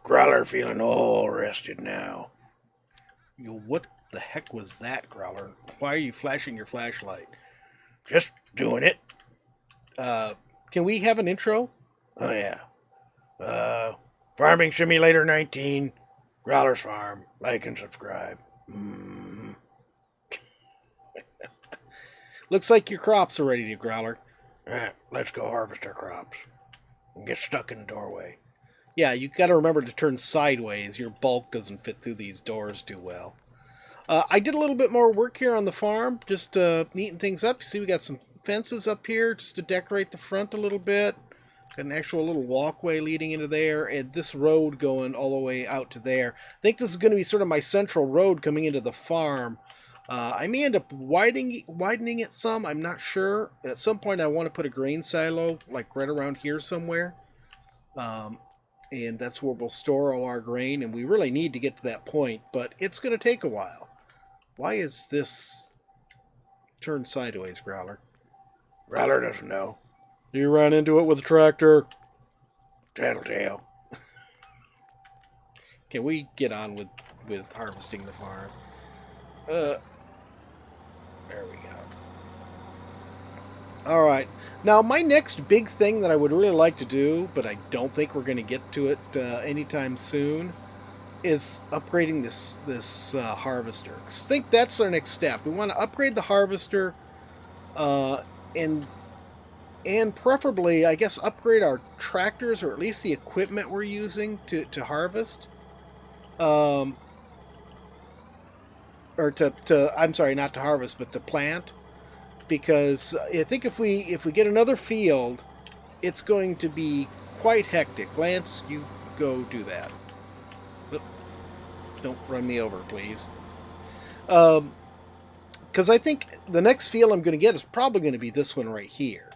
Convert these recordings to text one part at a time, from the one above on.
Growler feeling all rested now. What the heck was that, Growler? Why are you flashing your flashlight? Just doing it. Can we have an intro? Oh, yeah. Farming Simulator 19, Growler's Farm. Like and subscribe. Looks like your crops are ready to Growler. Alright, let's go harvest our crops. And get stuck in the doorway. Yeah, you got to remember to turn sideways. Your bulk doesn't fit through these doors too well. I did a little bit more work here on the farm, just neating things up. You see, we got some fences up here just to decorate the front a little bit. Got an actual little walkway leading into there, and this road going all the way out to there. I think this is going to be sort of my central road coming into the farm. I may end up widening it some. I'm not sure. At some point, I want to put a grain silo, like right around here somewhere. And that's where we'll store all our grain, and we really need to get to that point, but it's going to take a while. Why is this turned sideways, Growler? Growler doesn't know. You ran into it with a tractor. Tattletale. Can we get on with harvesting the farm? There we go. All right. Now, my next big thing that I would really like to do, but I don't think we're going to get to it anytime soon, is upgrading this harvester. I think that's our next step. We want to upgrade the harvester, and preferably, I guess, upgrade our tractors, or at least the equipment we're using to harvest. Or I'm sorry, not to harvest, but to plant. Because I think if we get another field, it's going to be quite hectic. Lance, you go do that. Don't run me over, please. Because I think the next field I'm going to get is probably going to be this one right here.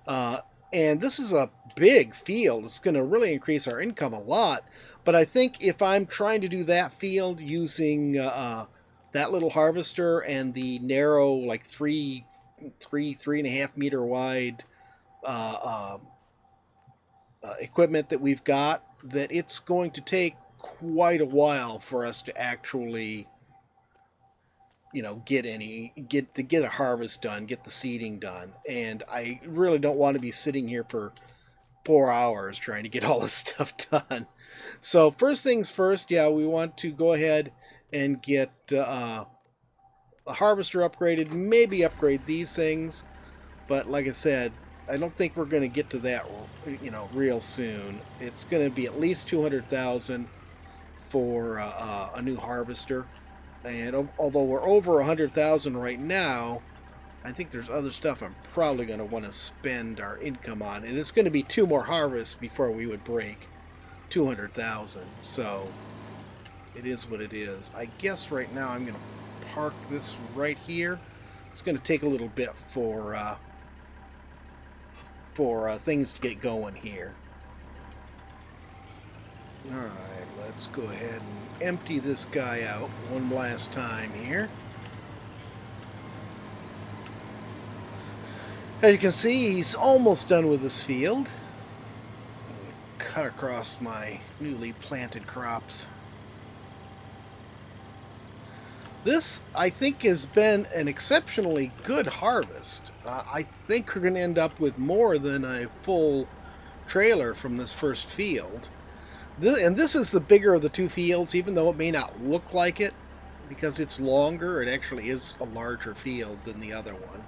And this is a big field. It's going to really increase our income a lot. But I think if I'm trying to do that field using that little harvester and the narrow, like 3.5 meter wide equipment that we've got, that it's going to take quite a while for us to actually, get a harvest done, get the seeding done. And I really don't want to be sitting here for 4 hours trying to get all this stuff done. So first things first, yeah, we want to go ahead and get a harvester upgraded, maybe upgrade these things, but like I said, I don't think we're going to get to that, real soon. It's going to be at least 200,000 for a new harvester, and although we're over 100,000 right now, I think there's other stuff I'm probably going to want to spend our income on, and it's going to be 2 more harvests before we would break 200,000. So it is what it is. I guess right now I'm going to park this right here. It's going to take a little bit for things to get going here. Alright, let's go ahead and empty this guy out one last time here. As you can see, he's almost done with this field. Cut across my newly planted crops. This, I think, has been an exceptionally good harvest. I think we're going to end up with more than a full trailer from this first field. And this is the bigger of the 2 fields, even though it may not look like it, because it's longer. It actually is a larger field than the other one.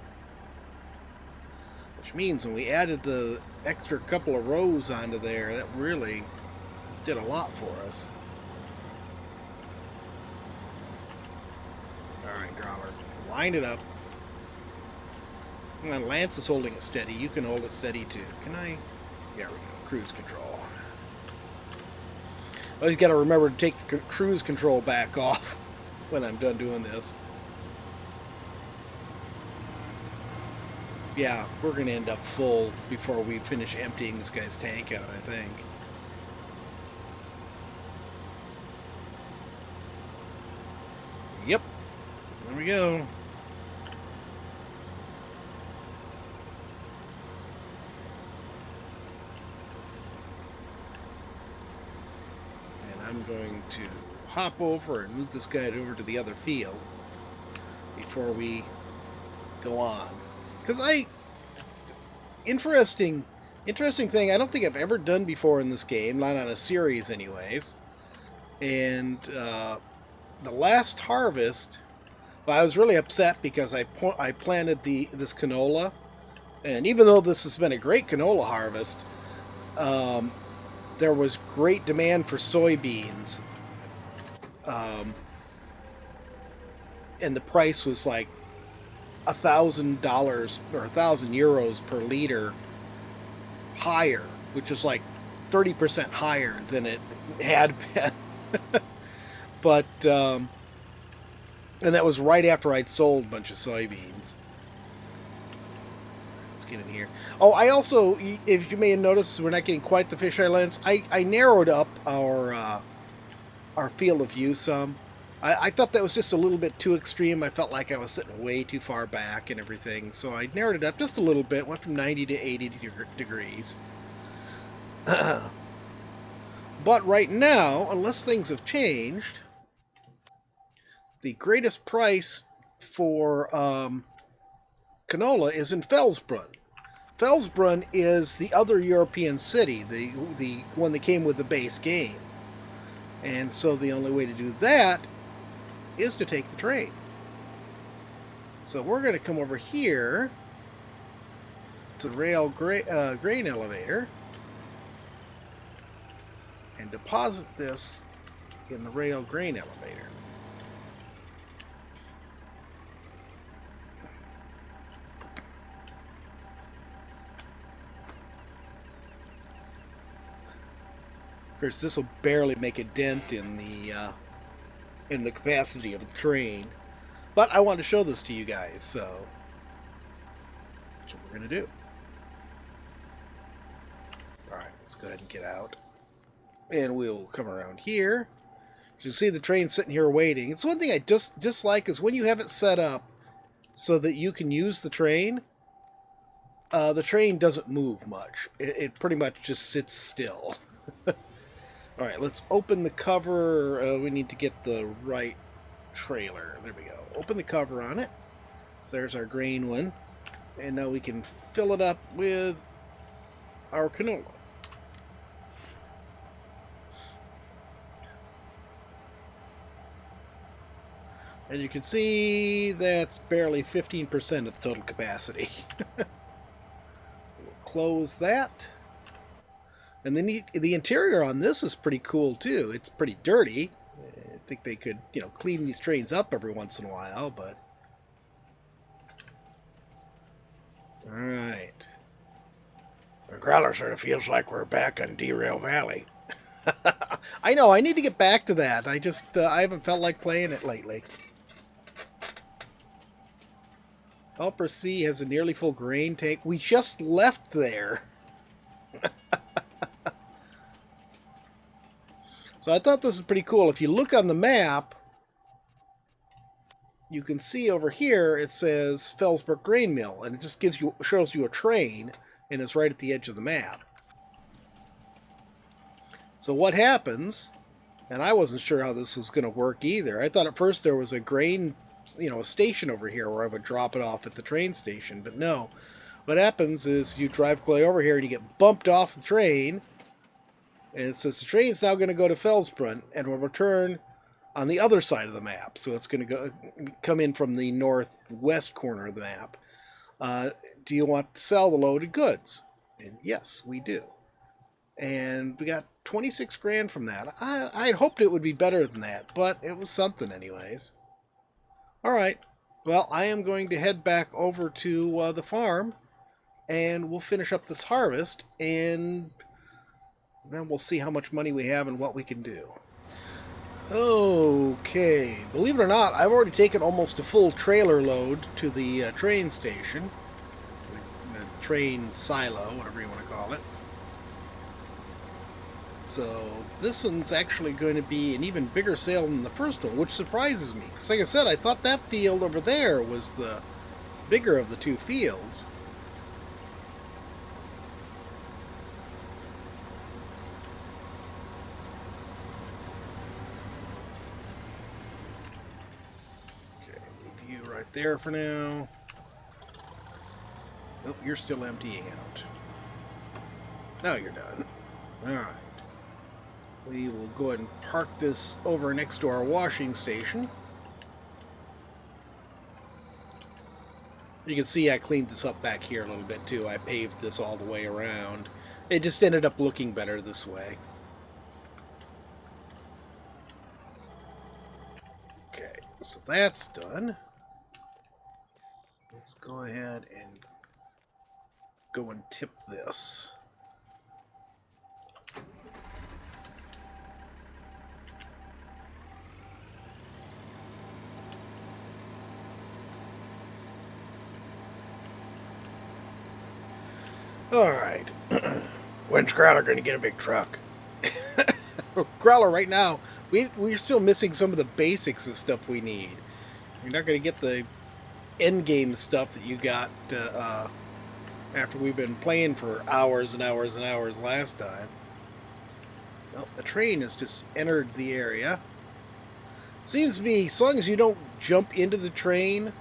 Which means when we added the extra couple of rows onto there, that really did a lot for us. Alright, Growler, line it up. And Lance is holding it steady. You can hold it steady too. Can I? There we go. Cruise control. I always got to remember to take the cruise control back off when I'm done doing this. Yeah, we're going to end up full before we finish emptying this guy's tank out, I think. Yep. There we go. I'm going to hop over and move this guy over to the other field before we go on. Because interesting thing I don't think I've ever done before in this game, not on a series anyways. And the last harvest, well, I was really upset because I planted this canola, and even though this has been a great canola harvest, there was great demand for soybeans, and the price was like $1,000 or 1,000 euros per liter higher, which is like 30% higher than it had been. But and that was right after I'd sold a bunch of soybeans. Let's get in here. Oh, I also, if you may have noticed, we're not getting quite the fisheye lens. I narrowed up our field of view some. I thought that was just a little bit too extreme. I felt like I was sitting way too far back and everything. So I narrowed it up just a little bit. Went from 90 to 80 degrees. But right now, unless things have changed, the greatest price for canola is in Felsbrunn. Felsbrunn is the other European city, the one that came with the base game. And so the only way to do that is to take the train. So we're going to come over here to the rail grain elevator and deposit this in the rail grain elevator. Of course, this will barely make a dent in the capacity of the train, but I want to show this to you guys, so that's what we're going to do. Alright, let's go ahead and get out. And we'll come around here. You see the train sitting here waiting. It's one thing I just dislike is when you have it set up so that you can use the train doesn't move much. It pretty much just sits still. Alright, let's open the cover. We need to get the right trailer. There we go. Open the cover on it. So there's our grain one. And now we can fill it up with our canola. And you can see that's barely 15% of the total capacity. So we'll close that. And then the interior on this is pretty cool too. It's pretty dirty. I think they could, clean these trains up every once in a while, but... Alright. The growler sort of feels like we're back on Derail Valley. I know, I need to get back to that. I haven't felt like playing it lately. Upper C has a nearly full grain tank. We just left there. So I thought this was pretty cool. If you look on the map, you can see over here it says Felsberg Grain Mill, and it just shows you a train, and it's right at the edge of the map. So what happens, and I wasn't sure how this was going to work either. I thought at first there was a grain, a station over here where I would drop it off at the train station, but no. What happens is you drive clear over here and you get bumped off the train, and it says the train's now going to go to Felsbrunn and will return on the other side of the map. So it's going to come in from the northwest corner of the map. Do you want to sell the loaded goods? And yes, we do. And we got 26 grand from that. I had hoped it would be better than that, but it was something anyways. All right. Well, I am going to head back over to the farm, and we'll finish up this harvest, and then we'll see how much money we have and what we can do. Okay, believe it or not, I've already taken almost a full trailer load to the train station. The train silo, whatever you want to call it. So this one's actually going to be an even bigger sale than the first one, which surprises me. Because like I said, I thought that field over there was the bigger of the two fields. there for now. Oh, you're still emptying out. Now you're done. Alright. We will go ahead and park this over next to our washing station. You can see I cleaned this up back here a little bit too. I paved this all the way around. It just ended up looking better this way. Okay, so that's done. Let's go ahead and go and tip this. Alright. When's Growler going to get a big truck? Growler, right now, we're still missing some of the basics of stuff we need. You're not going to get the end game stuff that you got after we've been playing for hours and hours and hours last time. Well, the train has just entered the area. Seems to me, as long as you don't jump into the train,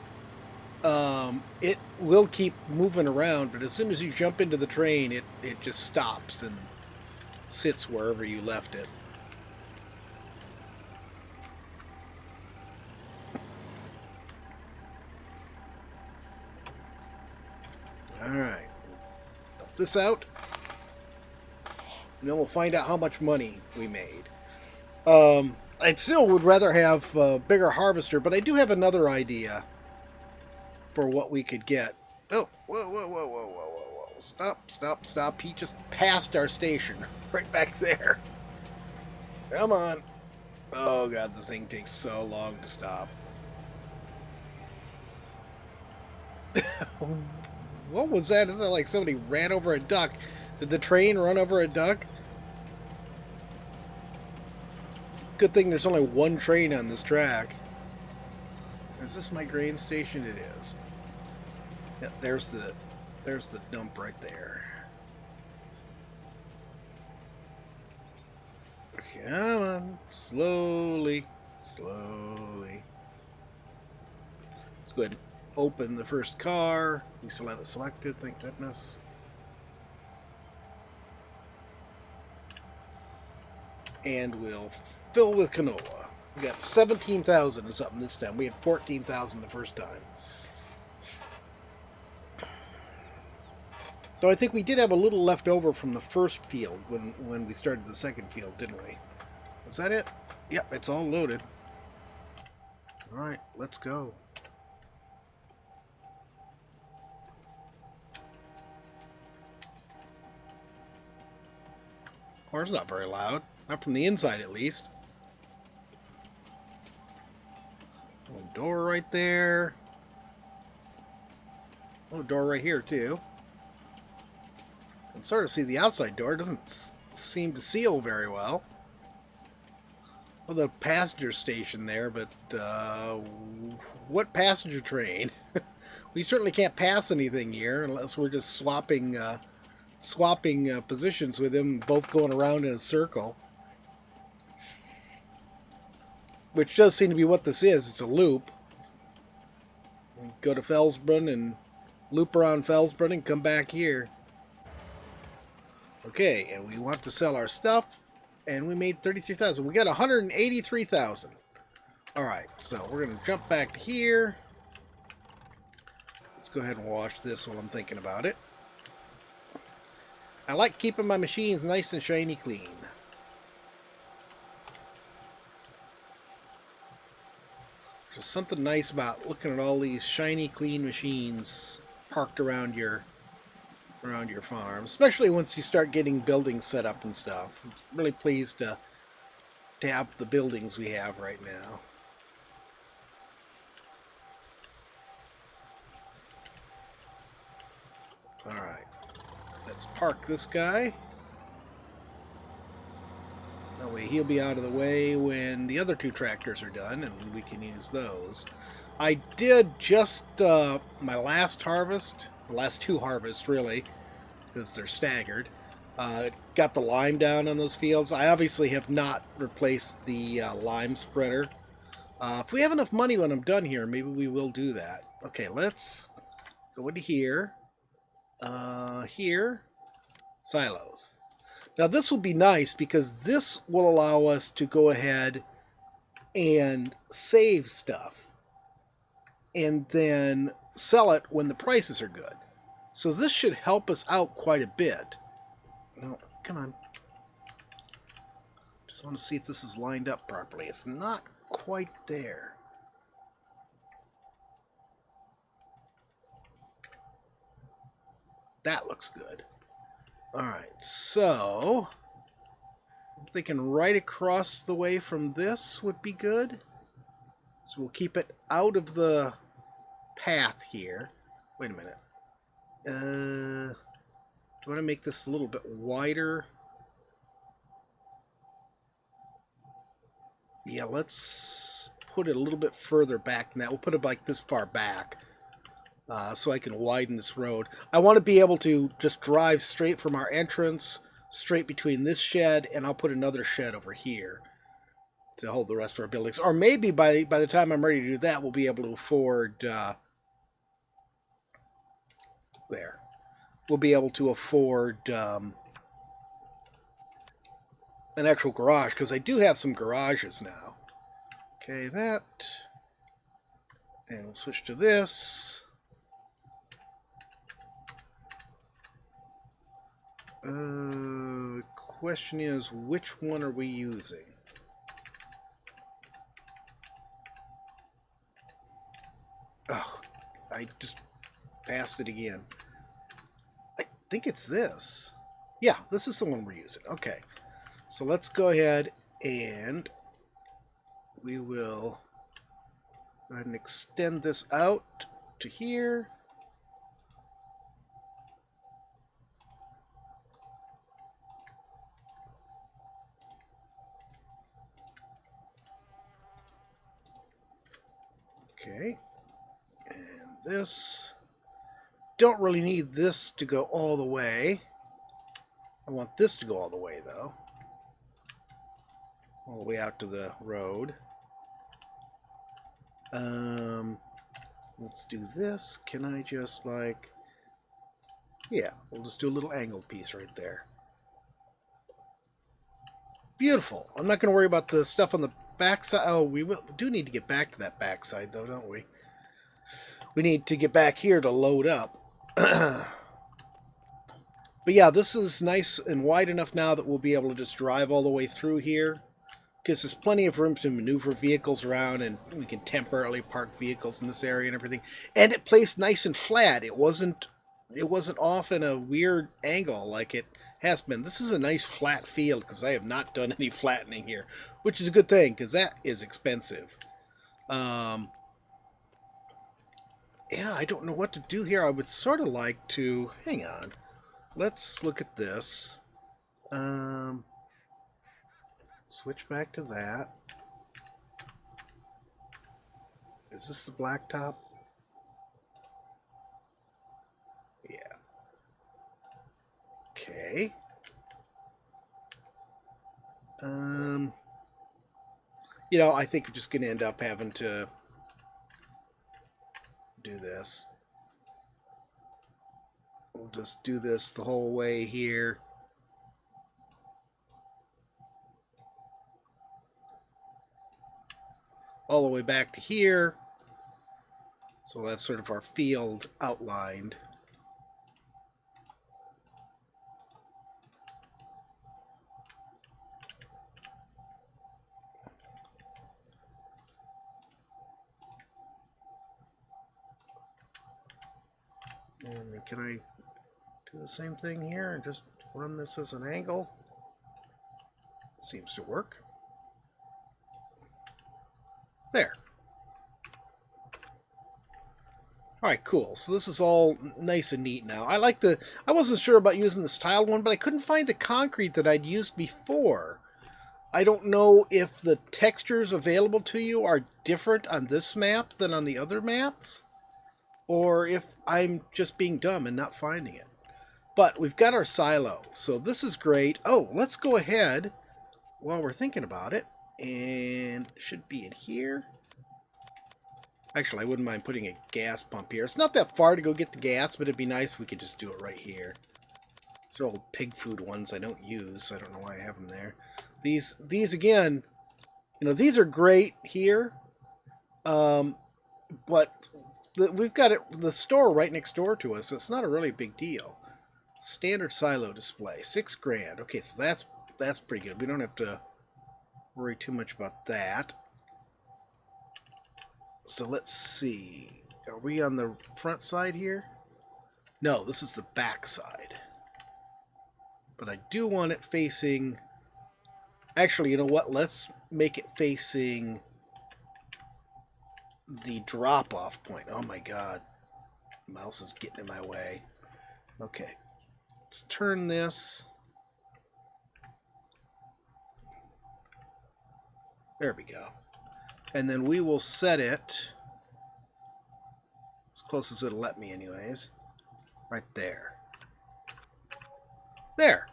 it will keep moving around, but as soon as you jump into the train, it just stops and sits wherever you left it. Alright. Dump this out. And then we'll find out how much money we made. I still would rather have a bigger harvester, but I do have another idea for what we could get. Oh, whoa, whoa, whoa, whoa, whoa, whoa, whoa. Stop, stop, stop. He just passed our station right back there. Come on. Oh, God, this thing takes so long to stop. What was that? Is that like somebody ran over a duck? Did the train run over a duck? Good thing there's only one train on this track. Is this my grain station? It is. Yeah, there's the dump right there. Come on, slowly, slowly. Let's go ahead and open the first car. We still have it selected, thank goodness. And we'll fill with canola. We got 17,000 or something this time. We had 14,000 the first time. Though I think we did have a little left over from the first field when we started the second field, didn't we? Was that it? Yep, it's all loaded. Alright, let's go. Car's not very loud. Not from the inside, at least. Little door right there. Little door right here, too. I can sort of see the outside door. It doesn't seem to seal very well. Well, the passenger station there, but what passenger train? We certainly can't pass anything here unless we're just swapping positions with him, both going around in a circle. Which does seem to be what this is. It's a loop. We go to Felsbrunn and loop around Felsbrunn and come back here. Okay, and we want to sell our stuff, and we made 33,000. We got 183,000. Alright, so we're going to jump back to here. Let's go ahead and wash this while I'm thinking about it. I like keeping my machines nice and shiny clean. There's something nice about looking at all these shiny clean machines parked around your farm, especially once you start getting buildings set up and stuff. I'm really pleased to have the buildings we have right now. Alright, let's park this guy. That way he'll be out of the way when the other two tractors are done, and we can use those. I did just my last harvest, the last two harvests really, because they're staggered. Got the lime down on those fields. I obviously have not replaced the lime spreader. If we have enough money when I'm done here, maybe we will do that. Okay, let's go into here. Here. Silos. Now this will be nice because this will allow us to go ahead and save stuff and then sell it when the prices are good. So this should help us out quite a bit. No, come on. Just want to see if this is lined up properly. It's not quite there. That looks good. Alright, so I'm thinking right across the way from this would be good. So we'll keep it out of the path here. Wait a minute. Do I want to make this a little bit wider? Yeah, let's put it a little bit further back than that. We'll put it like this far back so I can widen this road. I want to be able to just drive straight from our entrance, straight between this shed, and I'll put another shed over here to hold the rest of our buildings. Or maybe by the time I'm ready to do that, we'll be able to afford... there. We'll be able to afford an actual garage, because I do have some garages now. Okay, that. And we'll switch to this. Question is, which one are we using? Oh, I just passed it again. I think it's this. Yeah, this is the one we're using. Okay. So let's go ahead and we will go ahead and extend this out to here. Okay. And this. Don't really need this to go all the way. I want this to go all the way, though. All the way out to the road. Let's do this. Can I just, like... Yeah, we'll just do a little angled piece right there. Beautiful. I'm not going to worry about the stuff on the backside. Oh, we do need to get back to that backside, though, don't we? We need to get back here to load up. But yeah, this is nice and wide enough now that we'll be able to just drive all the way through here. Because there's plenty of room to maneuver vehicles around, and we can temporarily park vehicles in this area and everything. And it placed nice and flat. It wasn't off in a weird angle like it has been. This is a nice flat field because I have not done any flattening here, which is a good thing because that is expensive. Yeah, I don't know what to do here. I would sort of like to... Hang on. Let's look at this. Switch back to that. Is this the blacktop? Yeah. Okay. You know, I think we're just going to end up having to do this. We'll just do this the whole way here. All the way back to here. So we'll have sort of our field outlined. And can I do the same thing here and just run this as an angle? Seems to work. There. Alright, cool. So this is all nice and neat now. I wasn't sure about using this tiled one, but I couldn't find the concrete that I'd used before. I don't know if the textures available to you are different on this map than on the other maps, or if I'm just being dumb and not finding it. But we've got our silo, so this is great. Oh, let's go ahead while we're thinking about it, and it should be in here. Actually, I wouldn't mind putting a gas pump here. It's not that far to go get the gas, but it'd be nice if we could just do it right here. These are all pig food ones I don't use, so I don't know why I have them there. These again, you know, these are great here, but we've got the store right next door to us, so it's not a really big deal. Standard silo display, $6,000. Okay, so that's pretty good. We don't have to worry too much about that. So let's see. Are we on the front side here? No, this is the back side. But I do want it facing... Actually, you know what? Let's make it facing the drop-off point. Oh my god. The mouse is getting in my way. Okay. Let's turn this. There we go. And then we will set it as close as it'll let me anyways. Right there. There.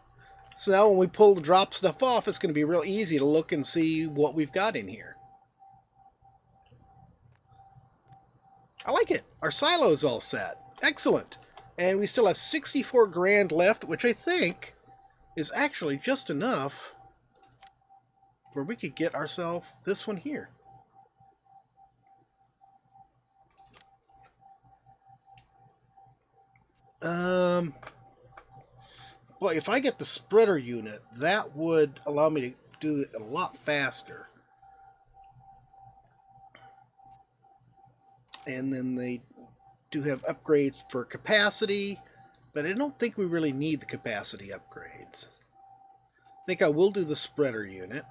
So now when we pull the drop stuff off, it's going to be real easy to look and see what we've got in here. I like it. Our silo's all set. Excellent. And we still have $64,000 left, which I think is actually just enough where we could get ourselves this one here. Well, if I get the spreader unit, that would allow me to do it a lot faster. And then they do have upgrades for capacity, but I don't think we really need the capacity upgrades. I think I will do the spreader unit.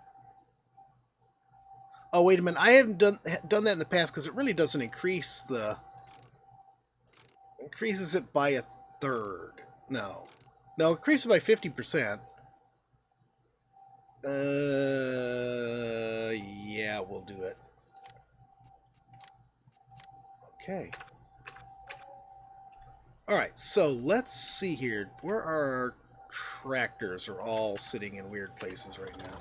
Oh, wait a minute. I haven't done that in the past because it really doesn't increase the... Increases it by a third. No. No, increase it by 50%. Yeah, we'll do it. Okay. Alright, so let's see here. Where our tractors are all sitting in weird places right now.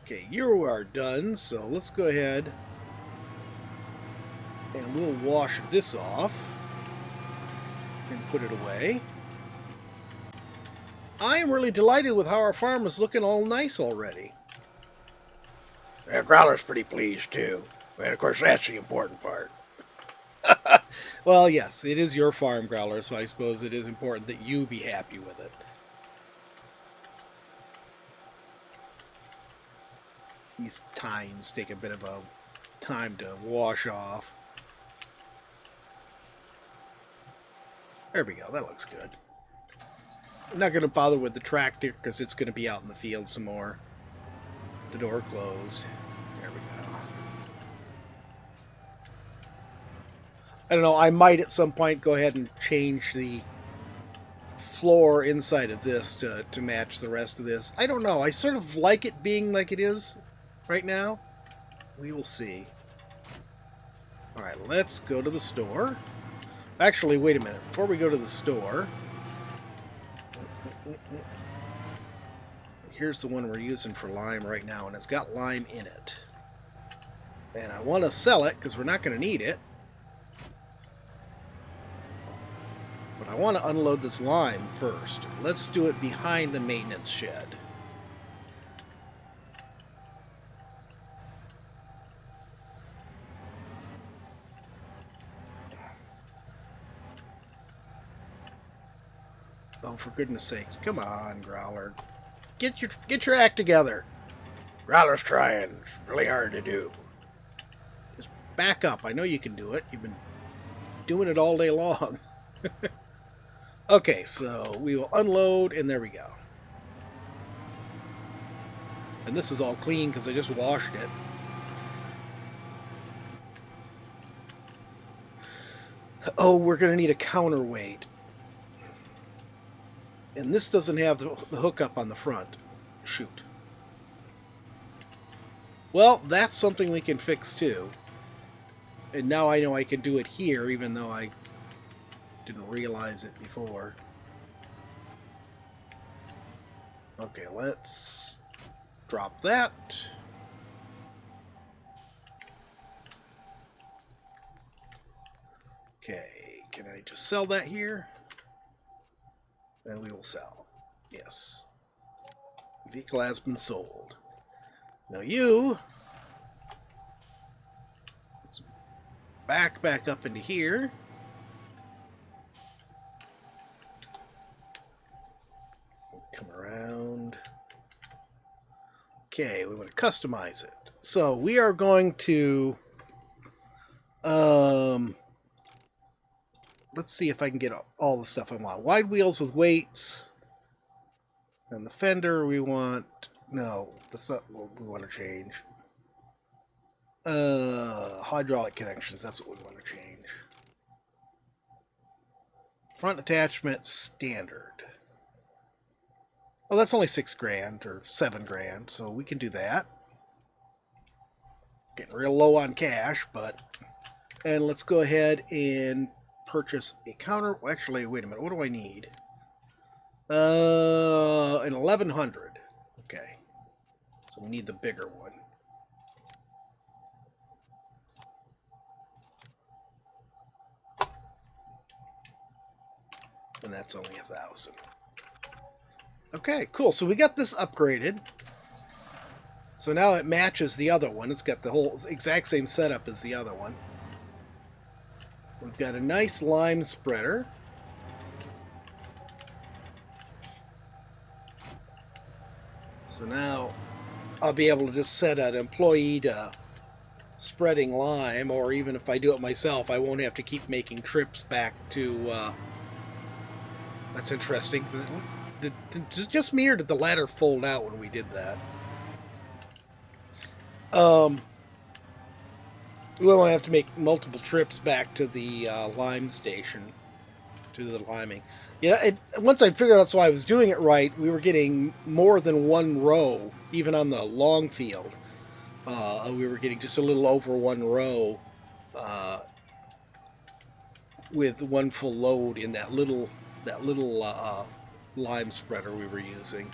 Okay, you are done, so let's go ahead and we'll wash this off and put it away. I am really delighted with how our farm is looking all nice already. Yeah, Growler's pretty pleased too. And of course, that's the important part. Well, yes, it is your farm, Growler, so I suppose it is important that you be happy with it. These tines take a bit of a time to wash off. There we go, that looks good. I'm not going to bother with the tractor because it's going to be out in the field some more. The door closed. There we go. I don't know, I might at some point go ahead and change the floor inside of this to match the rest of this. I don't know, I sort of like it being like it is right now. We will see. Alright, let's go to the store. Actually, wait a minute. Before we go to the store... Here's the one we're using for lime right now, and it's got lime in it. And I want to sell it because we're not going to need it. But I want to unload this lime first. Let's do it behind the maintenance shed. Oh, for goodness sakes. Come on, Growler. Get your act together. Growler's trying. It's really hard to do. Just back up. I know you can do it. You've been doing it all day long. Okay, so we will unload, and there we go. And this is all clean because I just washed it. Oh, we're going to need a counterweight. And this doesn't have the hookup on the front. Shoot. Well, that's something we can fix too. And now I know I can do it here, even though I didn't realize it before. Okay, let's drop that. Okay, can I just sell that here? And we will sell. Yes. Vehicle has been sold. Now you... let's back up into here. Come around. Okay, we want to customize it. So we are going to... let's see if I can get all the stuff I want. Wide wheels with weights. And the fender we want... no, that's not what we want to change. Hydraulic connections, that's what we want to change. Front attachment standard. Well, that's only $6,000 or $7,000, so we can do that. Getting real low on cash, but... and let's go ahead and purchase a counter. Actually, wait a minute. What do I need? An 1100. Okay. So we need the bigger one. And that's only 1,000. Okay, cool. So we got this upgraded. So now it matches the other one. It's got the whole exact same setup as the other one. We've got a nice lime spreader. So now I'll be able to just set an employee to spreading lime, or even if I do it myself, I won't have to keep making trips back to... that's interesting. Just me, or did the ladder fold out when we did that? We won't have to make multiple trips back to the lime station to do the liming. Yeah, once I figured out so I was doing it right, we were getting more than one row, even on the long field. We were getting just a little over one row with one full load in that little lime spreader we were using.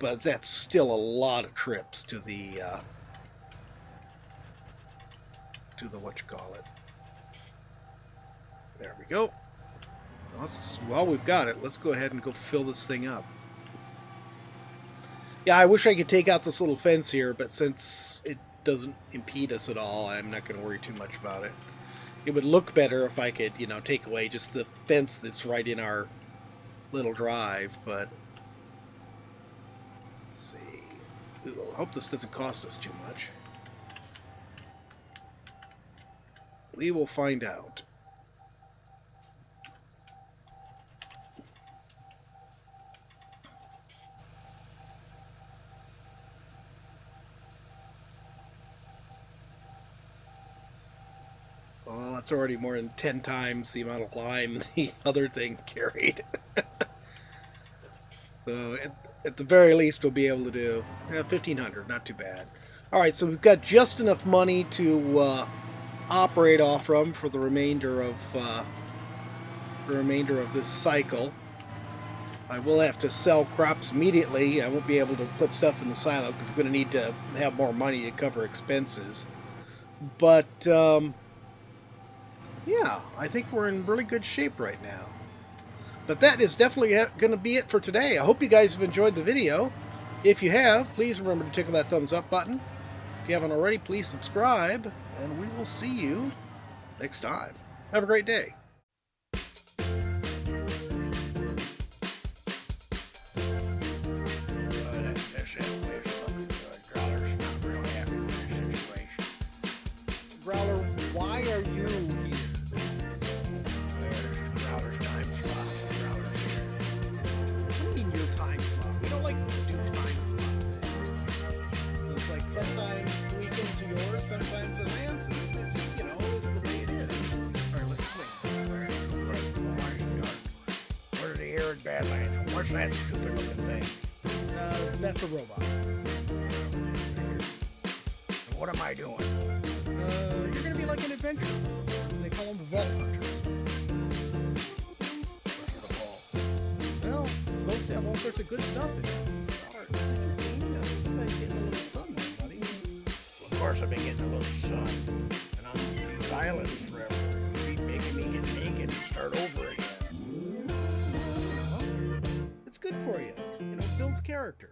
But that's still a lot of trips to the whatchamacallit. There we go. Well, we've got it. Let's go ahead and go fill this thing up. Yeah, I wish I could take out this little fence here, but since it doesn't impede us at all, I'm not going to worry too much about it. It would look better if I could, take away just the fence that's right in our little drive, but... let's see. Ooh, I hope this doesn't cost us too much. We will find out. Well, that's already more than 10 times the amount of lime the other thing carried. So at the very least, we'll be able to do 1,500. Not too bad. All right, so we've got just enough money to operate off from for the remainder of this cycle. I will have to sell crops immediately. I won't be able to put stuff in the silo because I'm going to need to have more money to cover expenses. But yeah, I think we're in really good shape right now. But that is definitely going to be it for today. I hope you guys have enjoyed the video. If you have, please remember to tickle that thumbs up button. If you haven't already, please subscribe, and we will see you next time. Have a great day. Growler, why are you here? Growler's time slot. What do you mean your time slot? We don't like to do time slot things. It's like sometimes weekends are yours, sometimes the Lance's. It's just, it's the way it is. Alright, let's swing. Where's the arid Badlands? What's that stupid looking thing? That's a robot. And what am I doing? You're gonna be like an adventurer. They call them vault hunters. What's the ball? Well, it's supposed to have all sorts of good stuff in it. It's just a game. You might get a little sun there, buddy. Well, of course I've been getting a little sun. And violence forever. Keep making me get naked and start over again. Well, it's good for you. You know, it builds character.